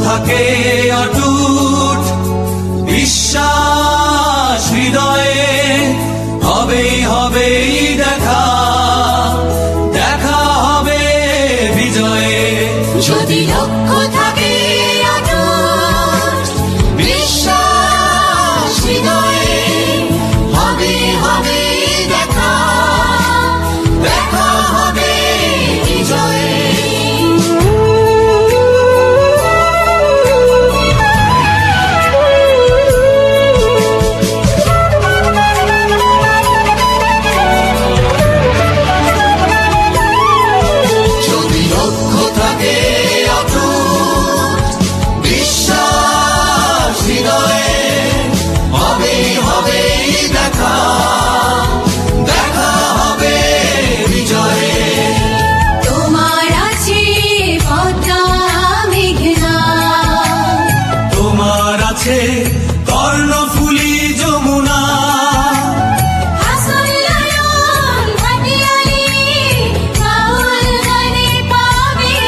থাকে অটুট বিশ্বাস হৃদয়ে, হবেই হবেই দেখা, দেখা হবে বিজয়ে। যদি লক্ষ্য থাকে অটুট বিশ্বাস হৃদয়ে, হবে হবে দেখা, দেখা হবে বিজয়ে। যদি লক্ষ্য থাকে অটুট বিশ্বাস হৃদয়ে, হবে হবে দেখা, দেখা হবে বিজয়ে। তোমার আছে পদ্মা মেঘনা, তোমার আছে কর্ণফুলী যমুনা, হাসন লালন ভাটিয়ালি বাউল গানে পাবে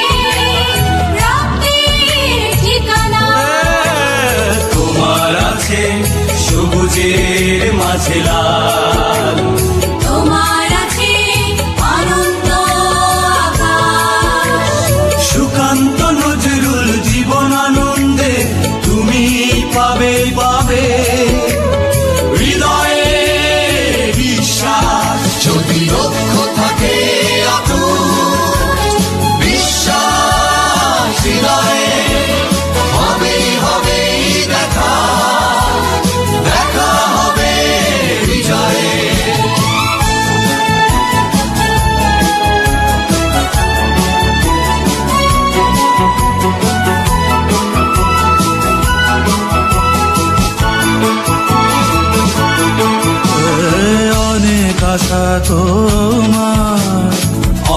রক্তের ঠিকানা। তোমার আছে সবুজের মাঝে লাল, তোমার আছে অনন্ত আকাশ, সুকান্ত নজরুল জীবন আনন্দে তুমি পাবে পাবে হৃদয়ে বিশ্বাস। যদি লক্ষ্য থাকে অটুট বিশ্বাস হৃদয়ে, হবে হবে দেখা, দেখা হবে বিজয়ে। অনেক আশা তোমার,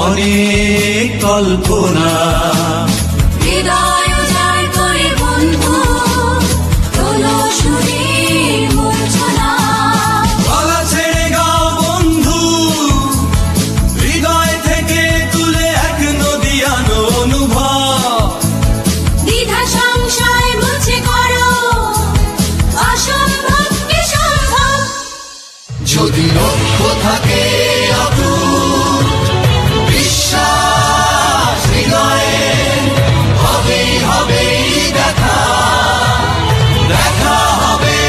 অনেক কল্পনা, হৃদয় উজাড় করে বন্ধু তোলো সুরের মূর্ছনা। গলা ছেড়ে গাও বন্ধু, হৃদয় থেকে তুলে এক নদীয়ানো অনুভব। দ্বিধা সংশয় মুছে করো অসম্ভবকে সম্ভব। যদি লক্ষ্য থাকে অটুট বিশ্বাস হৃদয়ে, হবে হবে দেখা, দেখা হবে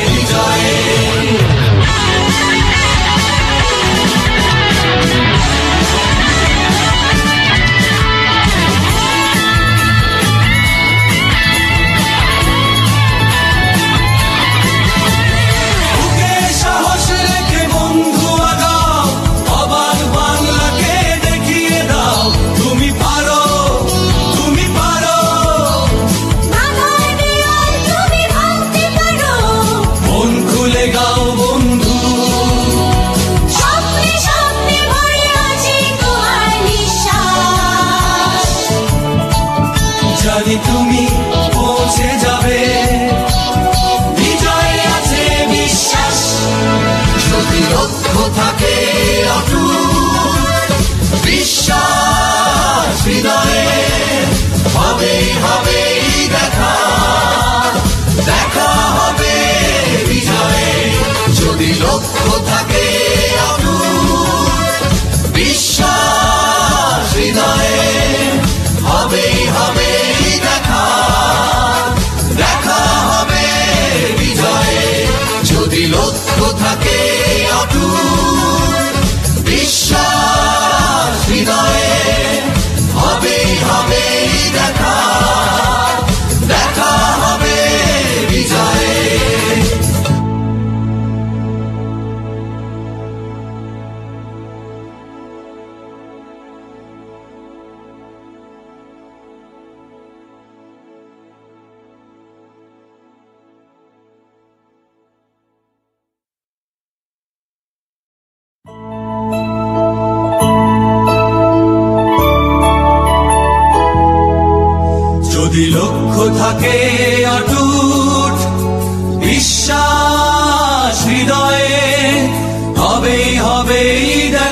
বিজয়ে। বুকে সাহস রেখে বন্ধু আগাও, অবাক বাংলাকে দেখিয়ে দাও তুমি পারো, তুমি পারো। বাধার দেয়াল তুমি ভাঙতে পারো, মন খুলে গাও বন্ধু, স্বপ্নে স্বপ্নে ভরে আছে তোমার নিঃশ্বাস। জানি তুমি পৌঁছে যাবে, বিজয় আছে বিশ্বাস। যদি লক্ষ্য থাকে অটুট বিশ্বাস হৃদয়ে, হবে হবে দেখা, দেখা হবে বিজয়ে। যদি লক্ষ্য থাকে অটুট বিশ্বাস হৃদয়ে, হবে হবে দেখা, দেখা হবে বিজয়ে। যদি লক্ষ্য থাকে অটুট বিশ্বাস হৃদয়ে, হবে হবে দেখা, দেখা হবে বিজয়ে। যদি লক্ষ্য থাকে অটুট বিশ্বাস হৃদয়ে, হবেই হবেই দেখা।